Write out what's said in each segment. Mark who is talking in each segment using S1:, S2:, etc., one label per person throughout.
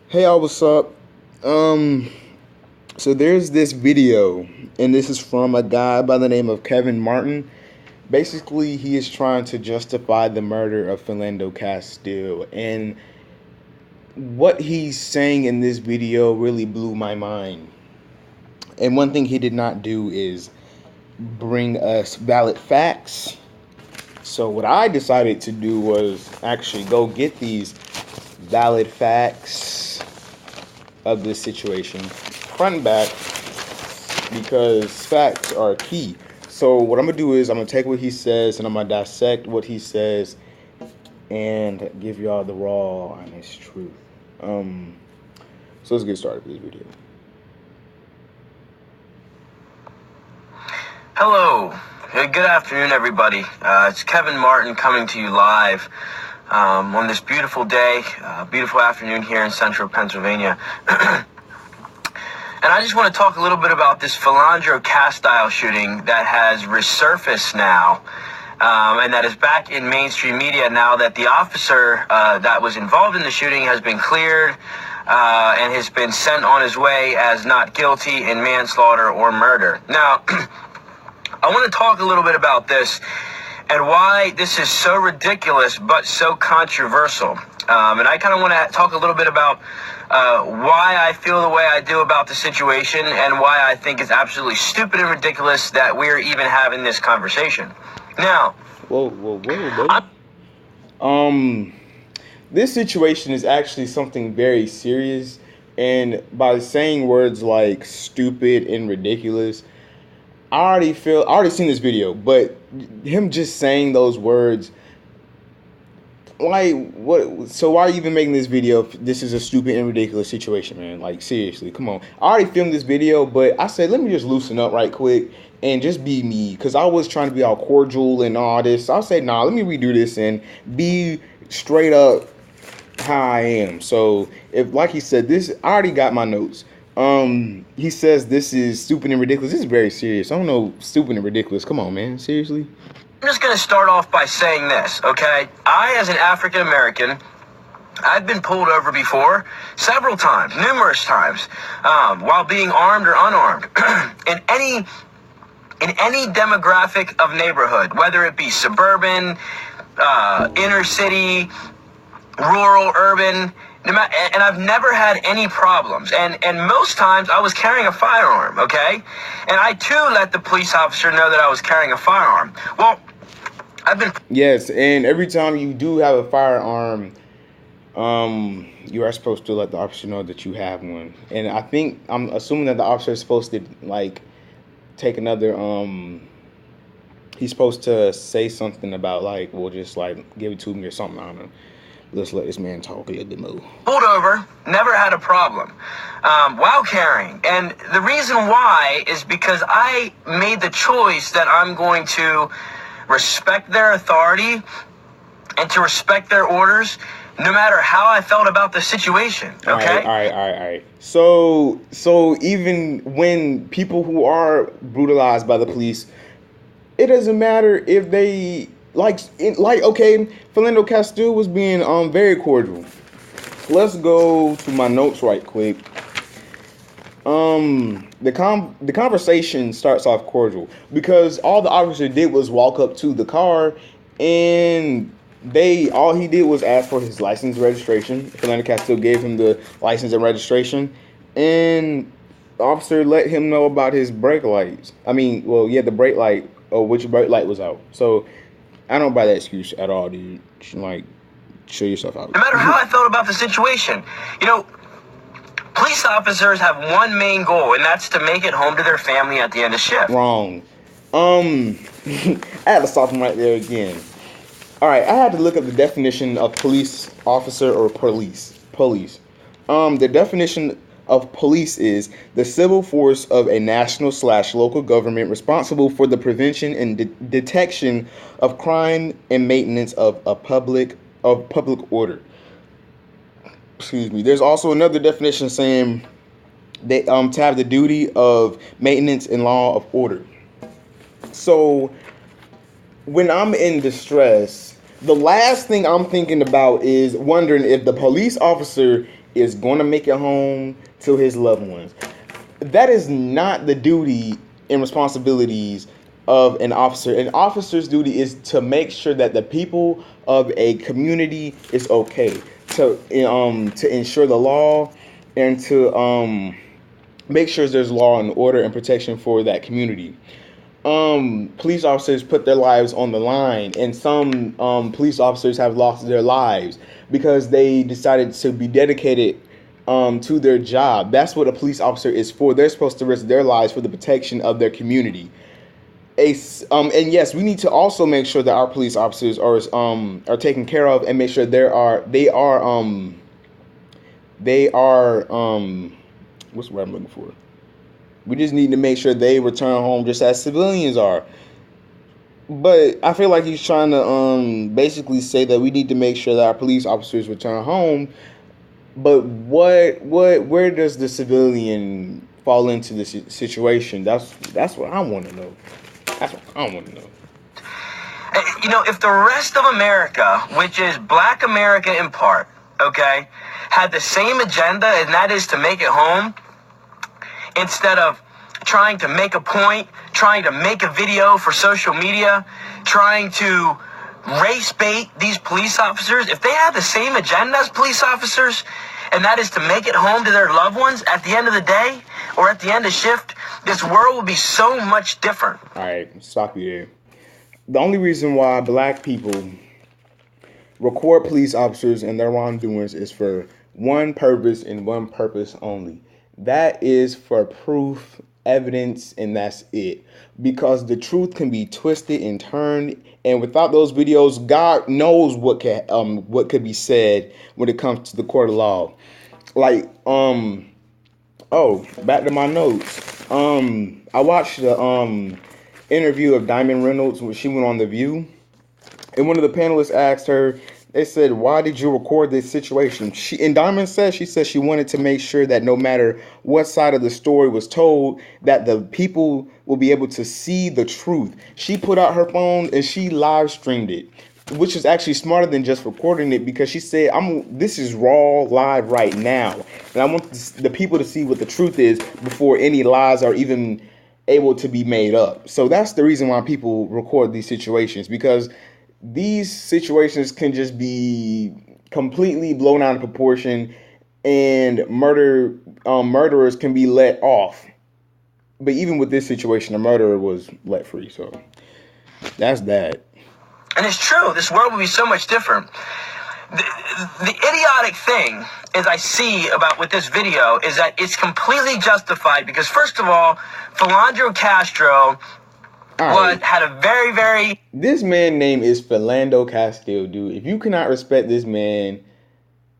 S1: Hey, y'all, what's up? Um, so there's this video, and this is from a guy by the name of Kevin Martin. Basically, he is trying to justify the murder of Philando Castile, and what he's saying in this video really blew my mind. And one thing he did not do is bring us valid facts. So what I decided to do was actually go get these valid facts of this situation, front and back, because facts are key. So what I'm gonna do is I'm gonna take what he says and I'm gonna dissect what he says and give y'all the raw, honest truth. So let's get started with this video.
S2: Hello. Good afternoon, everybody. It's Kevin Martin coming to you live on this beautiful day, beautiful afternoon here in central Pennsylvania. And I just want to talk a little bit about this Philando Castile shooting that has resurfaced now, and that is back in mainstream media now that the officer that was involved in the shooting has been cleared and has been sent on his way as not guilty in manslaughter or murder. Now, I want to talk a little bit about this and why this is so ridiculous but so controversial. And I kind of want to talk a little bit about why I feel the way I do about the situation and why I think it's absolutely stupid and ridiculous that we're even having this conversation. Now,
S1: Whoa, this situation is actually something very serious, and by saying words like stupid and ridiculous, I already seen this video, but him just saying those words, like, what? So why are you even making this video if this is a stupid and ridiculous situation, man? Like, seriously, come on. I already filmed this video, but I said, let me just loosen up right quick and just be me, because I was trying to be all cordial and all this. So I said, nah, let me redo this and be straight up how I am. So if, like he said, this, I already got my notes. He says this is stupid and ridiculous. This is very serious. I don't know, stupid and ridiculous. Come on, man. Seriously?
S2: I'm just going to start off by saying this, okay? I, as an African American, I've been pulled over before several times, numerous times, while being armed or unarmed. in any demographic of neighborhood, whether it be suburban, inner city, rural, urban, and I've never had any problems. And most times I was carrying a firearm, okay? And I too let the police officer know that I was carrying a firearm. Well, I've been...
S1: Yes, and every time you do have a firearm, you are supposed to let the officer know that you have one. And I'm assuming that the officer is supposed to, like, take another, he's supposed to say something about, like, we'll just, like, give it to me or something. I don't know. Let's let this man talk a little bit more.
S2: Pulled over, never had a problem while carrying. And the reason why is because I made the choice that I'm going to respect their authority and to respect their orders, no matter how I felt about the situation, okay?
S1: All right. So even when people who are brutalized by the police, it doesn't matter if they... okay, Philando Castile was being very cordial. Let's go to my notes right quick. The conversation starts off cordial because all the officer did was walk up to the car, and all he did was ask for his license and registration. Philando Castile gave him the license and registration, and the officer let him know about his brake lights. The brake light, or which brake light was out. So I don't buy that excuse at all, dude. Like, show yourself out.
S2: No matter how I felt about the situation, police officers have one main goal, and that's to make it home to their family at the end of shift.
S1: Wrong. I had to stop him right there again. All right, I had to look up the definition of police officer or police. The definition of police is the civil force of a national/local government responsible for the prevention and detection of crime and maintenance of public order. Excuse me. There's also another definition saying they to have the duty of maintenance and law of order. So when I'm in distress, the last thing I'm thinking about is wondering if the police officer is going to make it home to his loved ones. That is not the duty and responsibilities of an officer. An officer's duty is to make sure that the people of a community is okay, to ensure the law, and to make sure there's law and order and protection for that community. Police officers put their lives on the line, and some police officers have lost their lives because they decided to be dedicated to their job. That's what a police officer is for. They're supposed to risk their lives for the protection of their community. And yes, we need to also make sure that our police officers are taken care of, and make sure they are what's the word I'm looking for? We just need to make sure they return home just as civilians are. But I feel like he's trying to basically say that we need to make sure that our police officers return home. But where does the civilian fall into this situation? That's what I want to know. That's what I want to know.
S2: If the rest of America, which is Black America in part, okay, had the same agenda, and that is to make it home, instead of trying to make a point, trying to make a video for social media, trying to race bait these police officers, if they had the same agenda as police officers, and that is to make it home to their loved ones at the end of the day or at the end of shift, this world would be so much different.
S1: All right, stop you there. The only reason why Black people record police officers and their wrongdoings is for one purpose and one purpose only. That is for proof, evidence, and that's it. Because the truth can be twisted and turned, and without those videos, God knows what could be said when it comes to the court of law. Like, back to my notes. I watched the interview of Diamond Reynolds when she went on The View, and one of the panelists asked her. They said, "Why did you record this situation?" Diamond said she wanted to make sure that no matter what side of the story was told, that the people will be able to see the truth. She put out her phone and she live streamed it, which is actually smarter than just recording it, because she said, this is raw live right now, and I want the people to see what the truth is before any lies are even able to be made up. So that's the reason why people record these situations, because these situations can just be completely blown out of proportion, and murderers can be let off. But even with this situation, the murderer was let free. So that's that.
S2: And it's true. This world would be so much different. The idiotic thing is I see about with this video is that it's completely justified because, first of all, Philando Castile had a very, very...
S1: This man name is Philando Castile, dude. If you cannot respect this man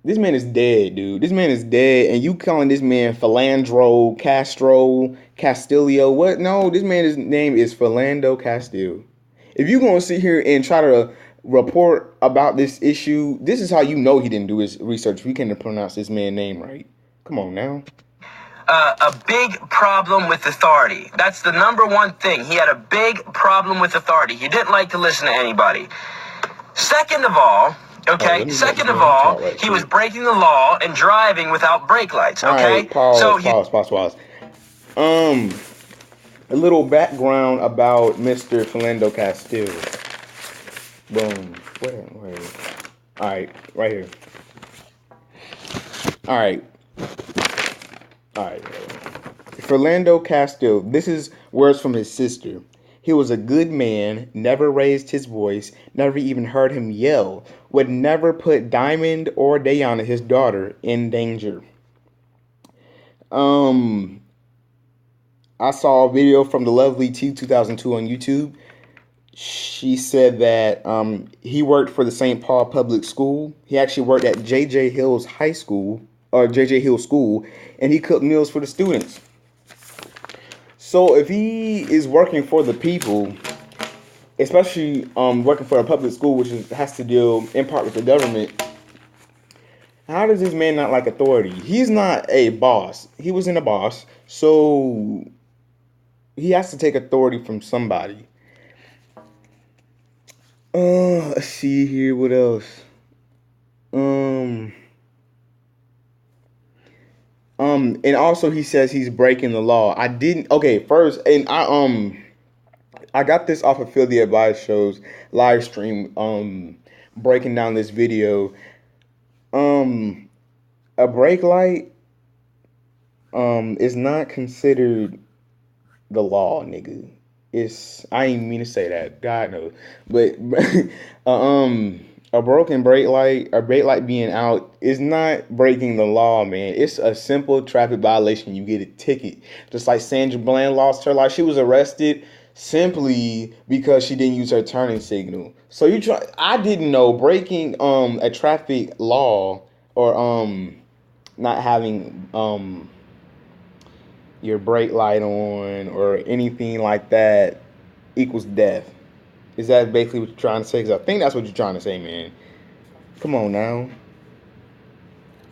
S1: is dead, dude. This man is dead, and you calling this man Philandro, Castro, Castilio, what? No, this man's name is Philando Castile. If you're going to sit here and try to report about this issue, this is how you know he didn't do his research. We can't pronounce this man's name right. Come on now.
S2: A big problem with authority. That's the number one thing. He had a big problem with authority. He didn't like to listen to anybody. Second of all, he was breaking the law and driving without brake lights. Okay,
S1: all right, pause. A little background about Mr. Philando Castile. Boom. Where? All right, right here. All right. Philando Castile. This is words from his sister. He was a good man, never raised his voice, never even heard him yell, would never put Diamond or Diana, his daughter, in danger. I saw a video from the lovely T2002 on YouTube. She said that he worked for the St. Paul Public School. He actually worked at J.J. Hill's High School, or J.J. Hill School, and he cooked meals for the students. So if he is working for the people, especially working for a public school, which has to deal in part with the government, how does this man not like authority? He's not a boss. He wasn't a boss, so he has to take authority from somebody. Let's see here, what else? And also he says he's breaking the law. I didn't. Okay, first, and I got this off of Phil the Advice Show's live stream. Breaking down this video. A brake light is not considered the law, nigga. I ain't mean to say that. God knows. But a broken brake light being out is not breaking the law, man. It's a simple traffic violation. You get a ticket. Just like Sandra Bland lost her life. She was arrested simply because she didn't use her turning signal. So I didn't know breaking a traffic law or not having your brake light on or anything like that equals death. Is that basically what you're trying to say? Because I think that's what you're trying to say, man. Come on now.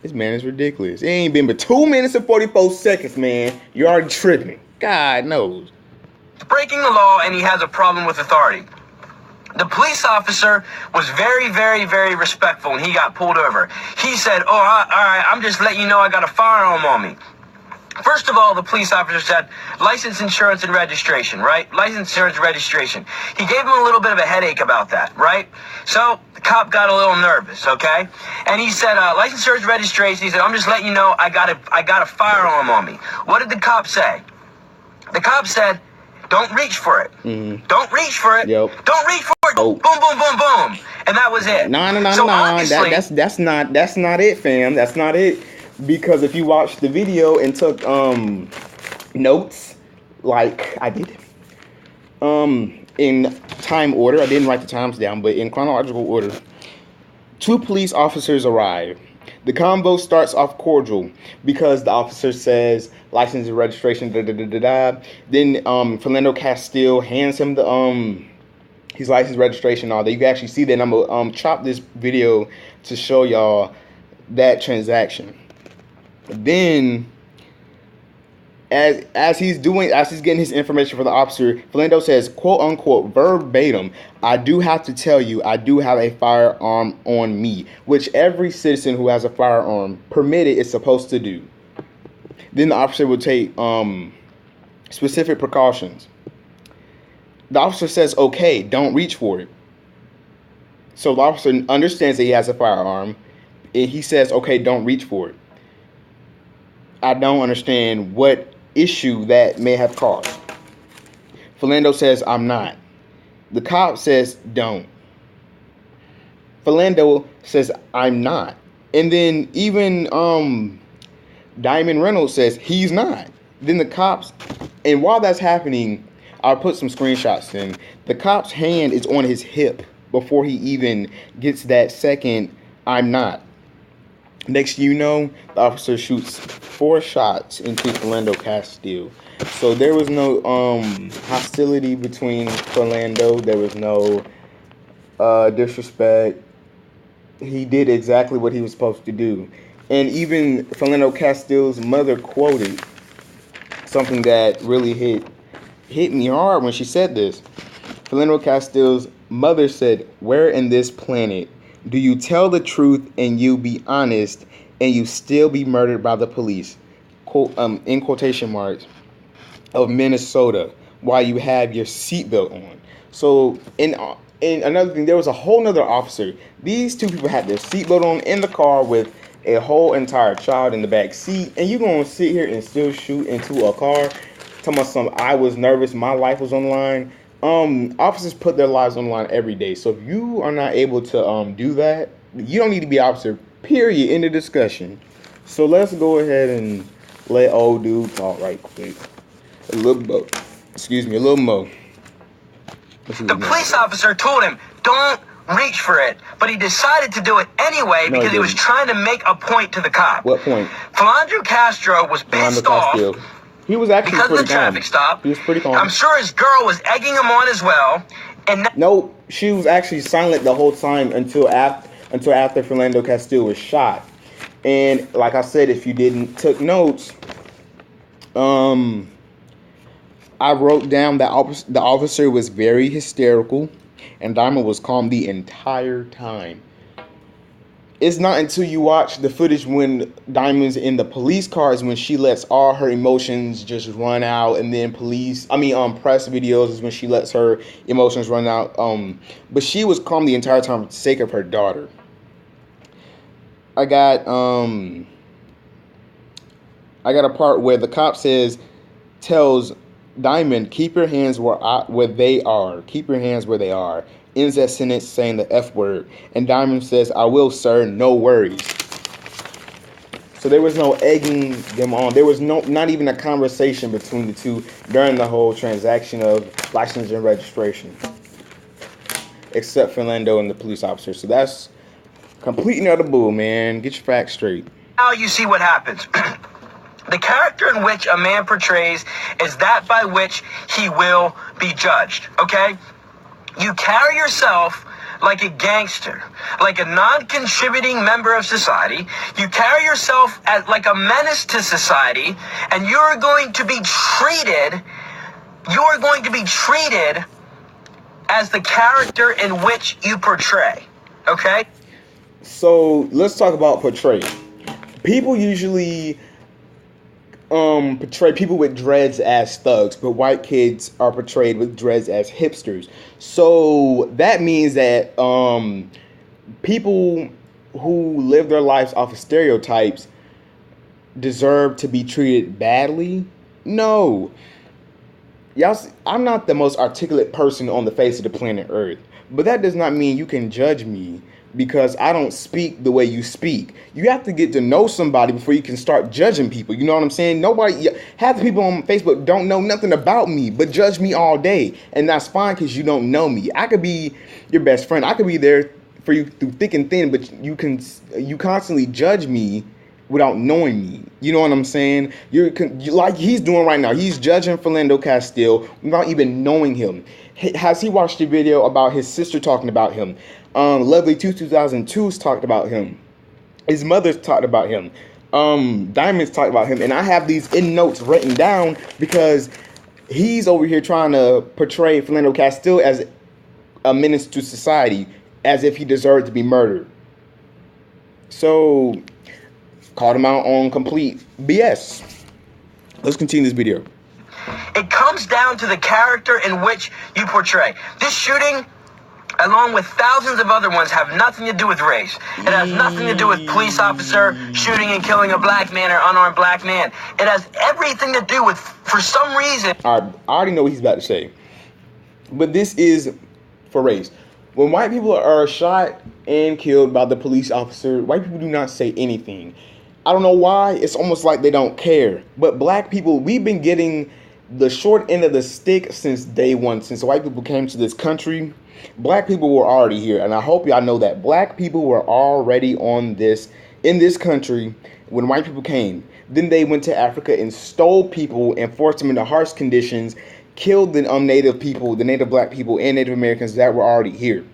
S1: This man is ridiculous. It ain't been but 2 minutes and 44 seconds, man. You're already tripping. God knows.
S2: Breaking the law, and he has a problem with authority. The police officer was very, very, very respectful when he got pulled over. He said, all right, I'm just letting you know I got a firearm on me. First of all, the police officer said, license, insurance, and registration, right? License, insurance, registration. He gave him a little bit of a headache about that, right? So the cop got a little nervous, okay? And he said, license, insurance, registration. He said, I'm just letting you know I got a firearm on me. What did the cop say? The cop said, don't reach for it.
S1: Mm-hmm.
S2: Don't reach for it.
S1: Yep.
S2: Don't reach for it.
S1: Oh.
S2: Boom, boom, boom, boom. And that was it.
S1: No.
S2: Obviously,
S1: That's not it, fam. That's not it. Because if you watched the video and took notes, like I did, in time order, I didn't write the times down, but in chronological order, 2 police officers arrive. The convo starts off cordial because the officer says license and registration, Then Philando Castile hands him the his license, registration, all that. You can actually see that. And I'm gonna chop this video to show y'all that transaction. Then, as he's getting his information for the officer, Philando says, quote unquote, verbatim, I do have to tell you, I do have a firearm on me, which every citizen who has a firearm permitted is supposed to do. Then the officer will take specific precautions. The officer says, okay, don't reach for it. So the officer understands that he has a firearm, and he says, okay, don't reach for it. I don't understand what issue that may have caused. Philando says, I'm not. The cop says, don't. Philando says, I'm not. And then even Diamond Reynolds says, he's not. Then the cops, and while that's happening, I'll put some screenshots in. The cop's hand is on his hip before he even gets that second, I'm not. Next you know, the officer shoots 4 shots into Philando Castile. So there was no hostility between Philando. There was no disrespect. He did exactly what he was supposed to do. And even Philando Castile's mother quoted something that really hit me hard when she said this. Philando Castile's mother said, where in this planet do you tell the truth and you be honest and you still be murdered by the police, quote, in quotation marks, of Minnesota while you have your seatbelt on? So, in another thing, there was a whole nother officer. These 2 people had their seatbelt on in the car with a whole entire child in the back seat, and you gonna sit here and still shoot into a car? Talking about some, I was nervous, my life was on the line. Officers put their lives on the line every day. So if you are not able to do that, you don't need to be an officer, period, in the discussion. So let's go ahead and let old dude talk right quick. A little mo.
S2: The police officer told him, don't reach for it. But he decided to do it anyway because he was trying to make a point to the cop.
S1: What point?
S2: Philando Castile was pissed off.
S1: He was actually
S2: because
S1: pretty
S2: of the traffic stop.
S1: He was pretty calm.
S2: I'm sure his girl was egging him on as well. And
S1: no, she was actually silent the whole time until after Philando Castile was shot. And like I said, if you didn't took notes, I wrote down that the officer was very hysterical, and Diamond was calm the entire time. it's not until you watch the footage when Diamond's in the police cars when she lets all her emotions just run out, and then press videos is when she lets her emotions run out. But she was calm the entire time for the sake of her daughter. I got a part where the cop tells Diamond, keep your hands where they are. Keep your hands where they are. Ends that sentence saying the F word. And Diamond says, I will, sir, no worries. So there was no egging them on. There was not even a conversation between the two during the whole transaction of license and registration. Except Philando and the police officer. So that's complete and utter bull, man. Get your facts straight.
S2: Now you see what happens. The character in which a man portrays is that by which he will be judged, okay? You carry yourself like a gangster, like a non-contributing member of society. You carry yourself as like a menace to society, and you're going to be treated as the character in which you portray, okay?
S1: So let's talk about portray. People usually portray people with dreads as thugs, but white kids are portrayed with dreads as hipsters. So that means that people who live their lives off of stereotypes deserve to be treated badly? No. Y'all see, I'm not the most articulate person on the face of the planet Earth, but that does not mean you can judge me because I don't speak the way you speak. You have to get to know somebody before you can start judging people. You know what I'm saying? Half the people on Facebook don't know nothing about me, but judge me all day. And that's fine because you don't know me. I could be your best friend. I could be there for you through thick and thin, but you constantly judge me without knowing me. You know what I'm saying? You like he's doing right now. He's judging Philando Castile without even knowing him. Has he watched the video about his sister talking about him? Lovely 2002's talked about him. His mother's talked about him. Diamond's talked about him. And I have these in notes written down because he's over here trying to portray Philando Castile as a menace to society, as if he deserved to be murdered. So, called him out on complete BS. Let's continue this video.
S2: It comes down to the character in which you portray. This shooting, along with thousands of other ones, have nothing to do with race. It has nothing to do with police officer shooting and killing a black man or unarmed black man. It has everything to do with, for some reason...
S1: I already know what he's about to say. But this is for race. When white people are shot and killed by the police officer, white people do not say anything. I don't know why. It's almost like they don't care. But black people, we've been getting the short end of the stick since day one. Since white people came to this country, black people were already here. And I hope y'all know that. Black people were already in this country when white people came. Then they went to Africa and stole people and forced them into harsh conditions, killed the native people, the native black people and Native Americans that were already here.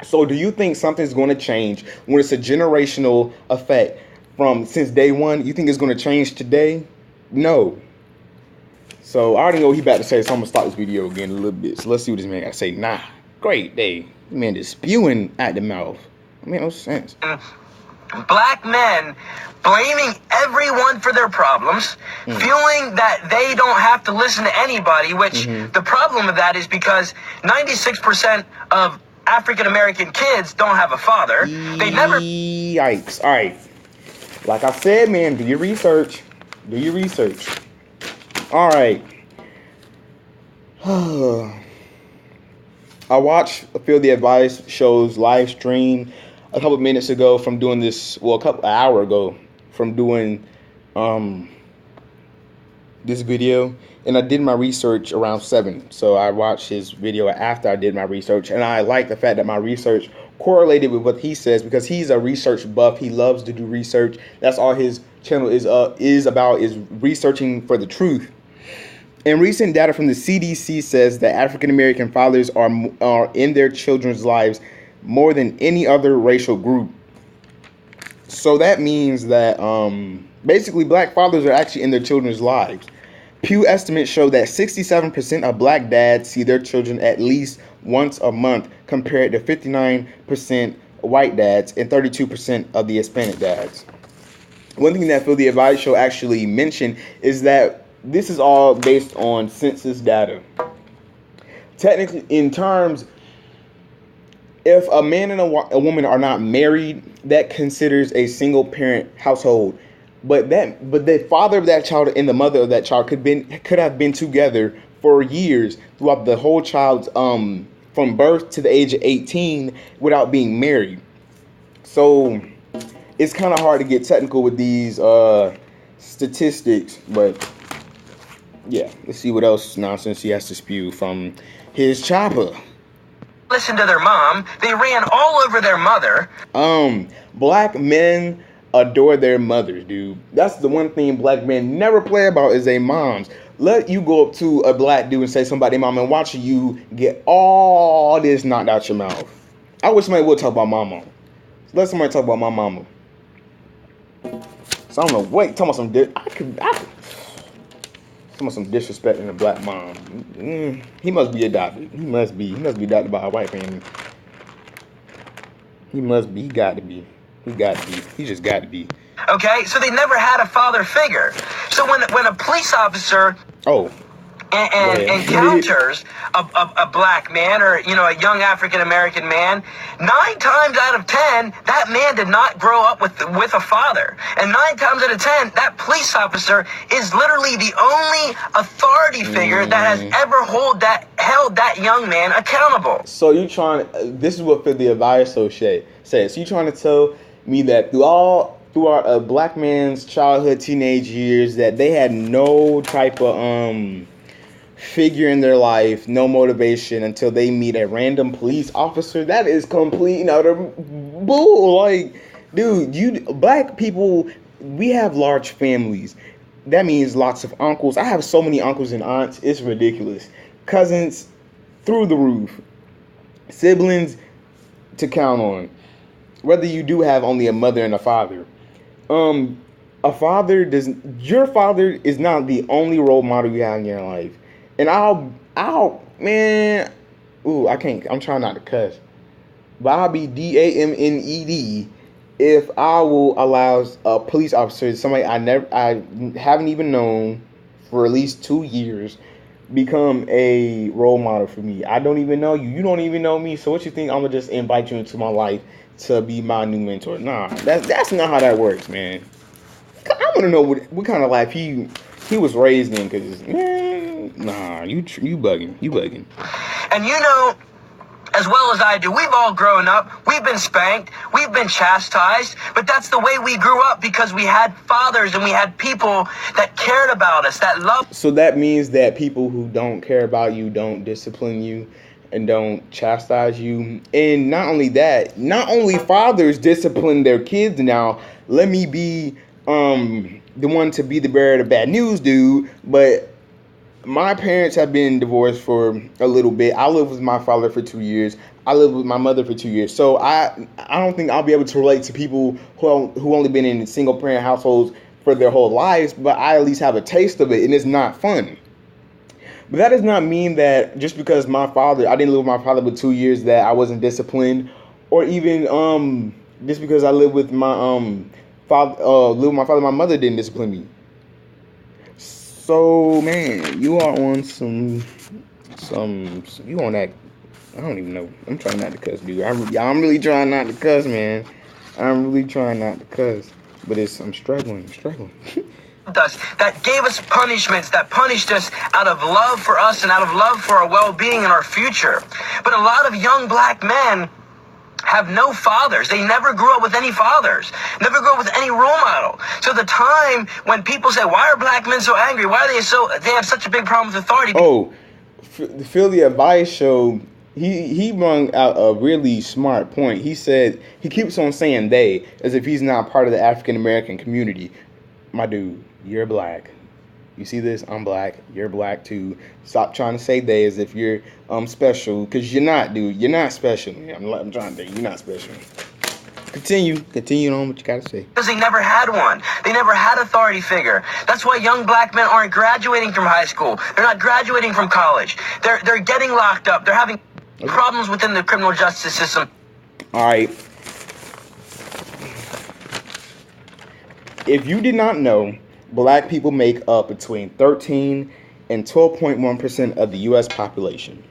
S1: So do you think something's going to change when it's a generational effect from since day one? You think it's going to change today? No. So I already know what he's about to say, so I'm going to stop this video again a little bit. So let's see what this man got to say. Nah, great day. This man is spewing at the mouth. It made no sense.
S2: Black men blaming everyone for their problems, feeling that they don't have to listen to anybody, which the problem of that is because 96% of African-American kids don't have a father. They never...
S1: Yikes. All right. Like I said, man, do your research. Do your research. All right. I watched Feel the Advice show's live stream a couple of minutes ago from doing this, well, an hour ago from doing this video, and I did my research around 7. So I watched his video after I did my research, and I like the fact that my research correlated with what he says because he's a research buff. He loves to do research. That's all his channel is about, is researching for the truth. And recent data from the CDC says that African American fathers are in their children's lives more than any other racial group. So that means that basically black fathers are actually in their children's lives. Pew estimates show that 67% of black dads see their children at least once a month, compared to 59% white dads and 32% of the Hispanic dads. One thing that Phil the Advice Show actually mentioned is that this is all based on census data. Technically, in terms, if a man and a woman are not married, that considers a single parent household. But the father of that child and the mother of that child could have been together for years throughout the whole child's from birth to the age of 18 without being married. So it's kind of hard to get technical with these statistics, but yeah, let's see what else nonsense he has to spew from his chopper.
S2: Listen to their mom. They ran all over their mother.
S1: Black men adore their mothers, dude. That's the one thing black men never play about is their moms. Let you go up to a black dude and say somebody mom and watch you get all this knocked out your mouth. I wish somebody would talk about my mom. Let somebody talk about my mama. So I don't know. Wait, talking about some talking about some disrespect in a black mom. He must be adopted. He must be adopted by a white family. He must be. He got to be. He just got to be.
S2: Okay, so they never had a father figure. So when a police officer encounters a black man or a young African American man, 9 times out of 10 that man did not grow up with a father, and 9 times out of 10 that police officer is literally the only authority figure that has ever held that young man accountable.
S1: So you trying? This is what the advice says. So you trying to tell me that throughout a black man's childhood, teenage years, that they had no type of figure in their life, no motivation until they meet a random police officer? That is complete and utter bull. Like, dude, black people, we have large families. That means lots of uncles. I have so many uncles and aunts. It's ridiculous. Cousins through the roof. Siblings to count on. Whether you do have only a mother and a father. Your father is not the only role model you have in your life. And I can't, I'm trying not to cuss, but I'll be DAMNED if I will allow a police officer, somebody I haven't even known for at least 2 years, become a role model for me. I don't even know you. You don't even know me. So what you think I'm gonna just invite you into my life to be my new mentor? Nah, that's not how that works, man. I want to know what kind of life he was raised in, because nah, you bugging.
S2: And as well as I do, we've all grown up, we've been spanked, we've been chastised, but that's the way we grew up because we had fathers and we had people that cared about us, that loved.
S1: So that means that people who don't care about you don't discipline you and don't chastise you. And not only that, not only fathers discipline their kids now, let me be the one to be the bearer of the bad news, dude, but my parents have been divorced for a little bit. I lived with my father for 2 years. I lived with my mother for 2 years. So I don't think I'll be able to relate to people who only been in single parent households for their whole lives, but I at least have a taste of it, and it's not fun. But that does not mean that just because I didn't live with my father for 2 years, that I wasn't disciplined, or even just because I lived with my father, my mother didn't discipline me. So, man, you are on you on that, I don't even know. I'm trying not to cuss, dude. I'm really trying not to cuss, man. I'm really trying not to cuss. But I'm struggling.
S2: That gave us punishments, that punished us out of love for us and out of love for our well-being and our future. But a lot of young black men have no fathers. They never grew up with any fathers, never grew up with any role model. So the time when people say, why are black men so angry? Why are they have such a big problem with authority?
S1: Oh, the Phil the Advice Show, he brought out a really smart point. He said, he keeps on saying they, as if he's not part of the African American community. My dude, you're black. You see this? I'm black. You're black too. Stop trying to say they as if you're special, because you're not, dude. You're not special. I'm trying to say you're not special. Continue on what you gotta say.
S2: Because they never had one. They never had authority figure. That's why young black men aren't graduating from high school. They're not graduating from college. They're getting locked up. They're having problems within the criminal justice system.
S1: All right. If you did not know, black people make up between 13 and 12.1% of the U.S. population.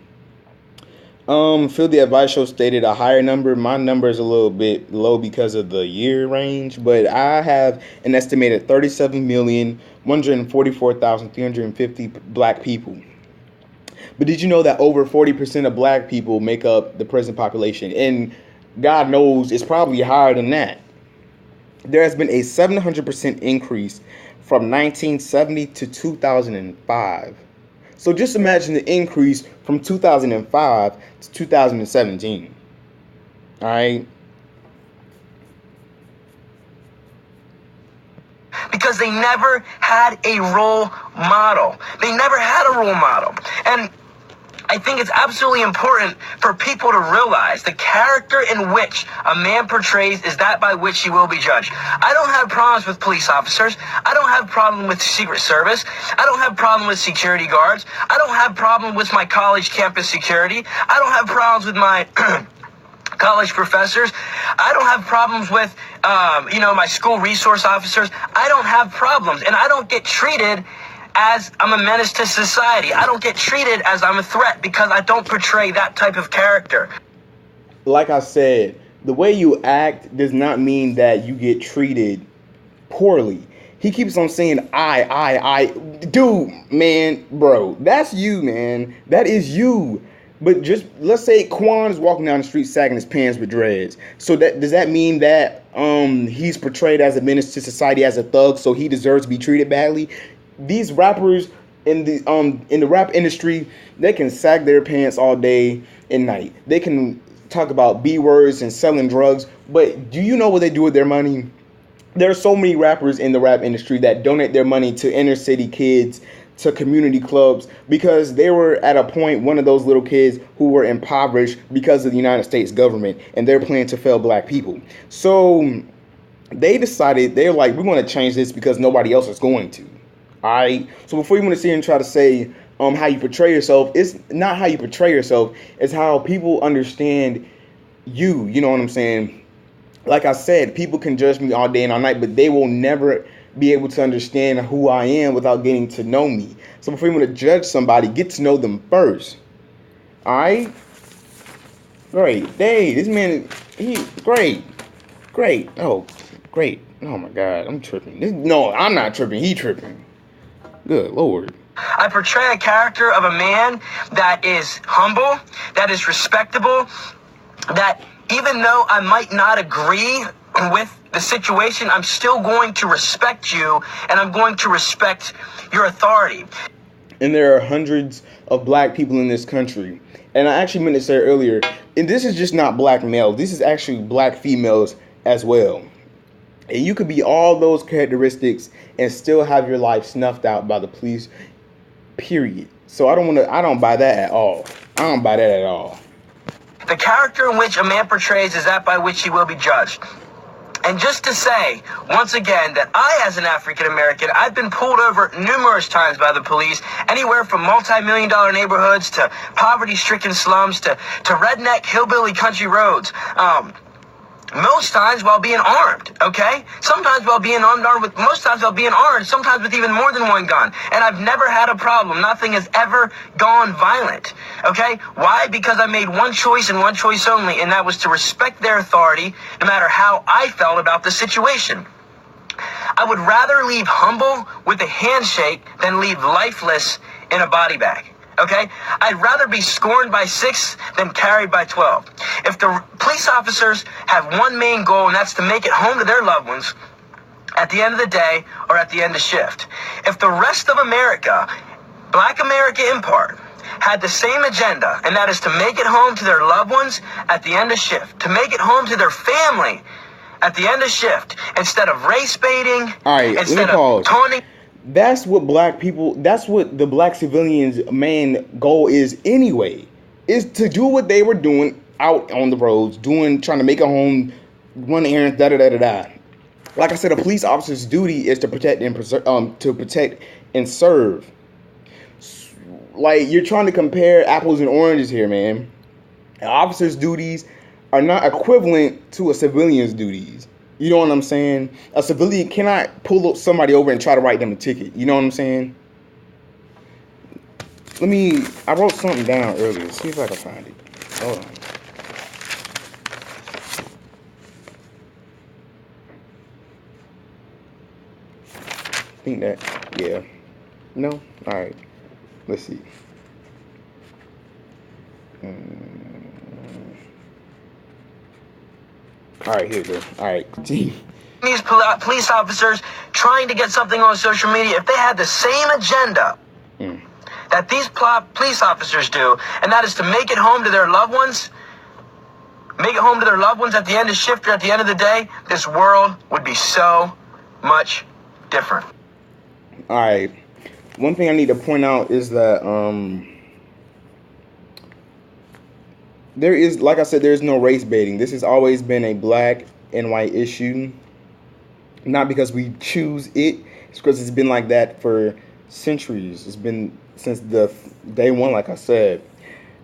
S1: Phil, the advice show stated a higher number. My number is a little bit low because of the year range, but I have an estimated 37,144,350 black people. But did you know that over 40% of black people make up the present population? And God knows it's probably higher than that. There has been a 700% increase from 1970 to 2005. So just imagine the increase from 2005 to 2017. All right.
S2: Because they never had a role model. They never had a role model. And I think it's absolutely important for people to realize the character in which a man portrays is that by which he will be judged. I don't have problems with police officers. I don't have problem with Secret Service. I don't have problem with security guards. I don't have problem with my college campus security. I don't have problems with my college professors. I don't have problems with, my school resource officers. I don't have problems, and I don't get treated as I'm a menace to society. I don't get treated as I'm a threat because I don't portray that type of character.
S1: Like I said, the way you act does not mean that you get treated poorly. He keeps on saying I. Dude, man, bro, that's you, man. That is you. But just let's say Quan is walking down the street sagging his pants with dreads. So that does that mean that he's portrayed as a menace to society, as a thug, so he deserves to be treated badly? These rappers in the rap industry, they can sag their pants all day and night. They can talk about B words and selling drugs, but do you know what they do with their money? There are so many rappers in the rap industry that donate their money to inner city kids, to community clubs, because they were at a point, one of those little kids who were impoverished because of the United States government and their plan to fail black people. So they decided, they're like, we're going to change this because nobody else is going to. All right. So before you want to sit here and try to say how you portray yourself, it's not how you portray yourself. It's how people understand you. You know what I'm saying? Like I said, people can judge me all day and all night, but they will never be able to understand who I am without getting to know me. So before you want to judge somebody, get to know them first. All right. Great. Hey, this man, he great. Oh, great. Oh my God, I'm tripping. No, I'm not tripping. He tripping. Good Lord.
S2: I portray a character of a man that is humble, that is respectable, that even though I might not agree with the situation, I'm still going to respect you, and I'm going to respect your authority.
S1: And there are hundreds of black people in this country. And I actually meant to say earlier, and this is just not black males, this is actually black females as well. And you could be all those characteristics and still have your life snuffed out by the police, period. So I don't buy that at all. I don't buy that at all.
S2: The character in which a man portrays is that by which he will be judged. And just to say, once again, that I, as an African American, I've been pulled over numerous times by the police, anywhere from multi-million-dollar neighborhoods to poverty-stricken slums to redneck hillbilly country roads. Most times while being armed, okay? Sometimes while being armed, most times while being armed, sometimes with even more than one gun. And I've never had a problem. Nothing has ever gone violent, okay? Why? Because I made one choice and one choice only, and that was to respect their authority no matter how I felt about the situation. I would rather leave humble with a handshake than leave lifeless in a body bag. Okay? I'd rather be scorned by 6 than carried by 12. If the police officers have one main goal, and that's to make it home to their loved ones at the end of the day or at the end of shift. If the rest of America, Black America in part, had the same agenda, and that is to make it home to their loved ones at the end of shift, to make it home to their family at the end of shift, instead of race baiting,
S1: all right,
S2: instead of taunting.
S1: That's what the black civilians' main goal is anyway, is to do what they were doing out on the roads, trying to make a home, run errands, da-da-da-da-da. Like I said, a police officer's duty is to protect and serve. Like, you're trying to compare apples and oranges here, man. An officer's duties are not equivalent to a civilian's duties. You know what I'm saying? A civilian cannot pull somebody over and try to write them a ticket. You know what I'm saying? I wrote something down earlier. See if I can find it. Hold on. I think that, yeah. No? Alright. Let's see. Alright, here we go. Alright, continue.
S2: These police officers trying to get something on social media, if they had the same agenda that these police officers do, and that is to make it home to their loved ones, at the end of shift or at the end of the day, this world would be so much different.
S1: All right. One thing I need to point out is that there is, like I said, there's no race baiting. This has always been a black and white issue. Not because we choose it, it's because it's been like that for centuries. It's been since the day one, like I said.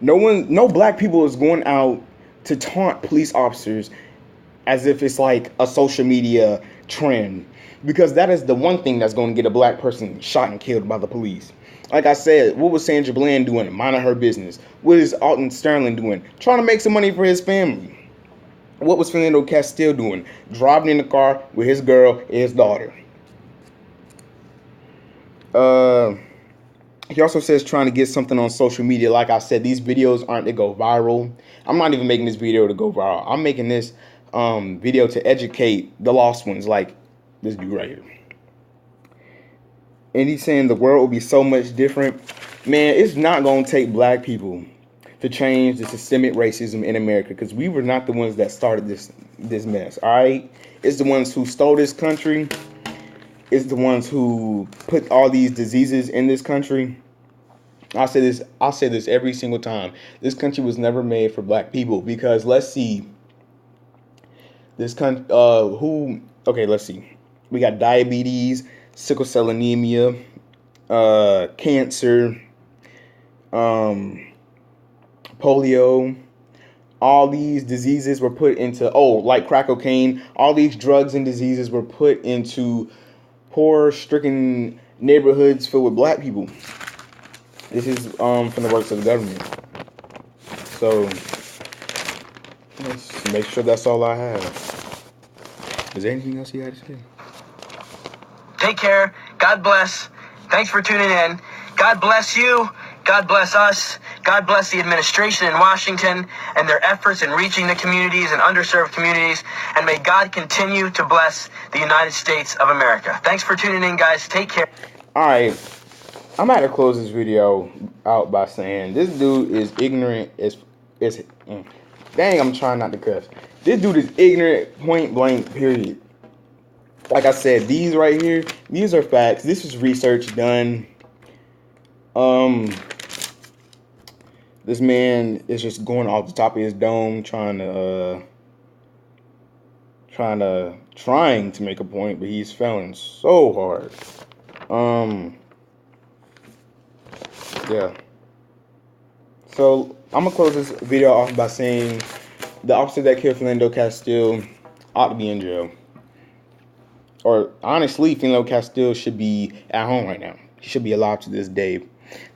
S1: No black people is going out to taunt police officers as if it's like a social media trend, because that is the one thing that's going to get a black person shot and killed by the police. Like I said, what was Sandra Bland doing? Minding her business. What is Alton Sterling doing? Trying to make some money for his family. What was Philando Castile doing? Driving in the car with his girl and his daughter. He also says trying to get something on social media. Like I said, these videos aren't to go viral. I'm not even making this video to go viral. I'm making this video to educate the lost ones, like this dude right here. And he's saying the world will be so much different. Man, it's not going to take black people to change the systemic racism in America, because we were not the ones that started this mess, all right? It's the ones who stole this country. It's the ones who put all these diseases in this country. I'll say this every single time. This country was never made for black people, because let's see. This country, let's see. We got diabetes, sickle cell anemia, cancer, polio. All these diseases were put into, like crack cocaine. All these drugs and diseases were put into poor, stricken neighborhoods filled with black people. This is from the works of the government. So let's make sure that's all I have. Is there anything else you had to say?
S2: Take care. God bless. Thanks for tuning in. God bless you. God bless us. God bless the administration in Washington and their efforts in reaching the communities and underserved communities. And may God continue to bless the United States of America. Thanks for tuning in, guys. Take care.
S1: All right. I'm about to close this video out by saying this dude is ignorant dang, I'm trying not to cuss. This dude is ignorant, point blank, period. Like I said, these right here, these are facts. This is research done. This man is just going off the top of his dome, trying to make a point, but he's failing so hard. Yeah. So I'm gonna close this video off by saying the officer that killed Philando Castile ought to be in jail. Or honestly, Philando Castile should be at home right now. He should be alive to this day.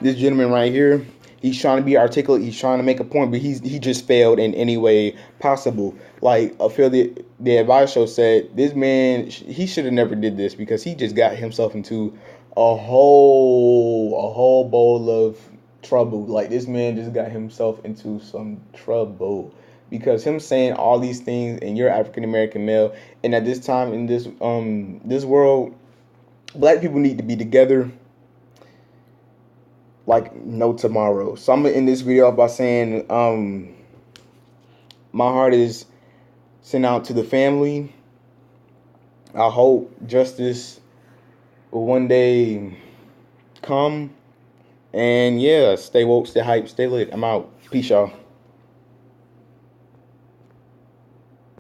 S1: This gentleman right here, he's trying to be articulate. He's trying to make a point, but he just failed in any way possible. Like the advice show said, this man, he should have never did this, because he just got himself into a whole bowl of trouble. Like, this man just got himself into some trouble, because him saying all these things, and you're African American male, and at this time in this world, black people need to be together like no tomorrow. So I'm gonna end this video by saying my heart is sent out to the family. I hope justice will one day come. And yeah, stay woke, stay hype, stay lit. I'm out. Peace, y'all.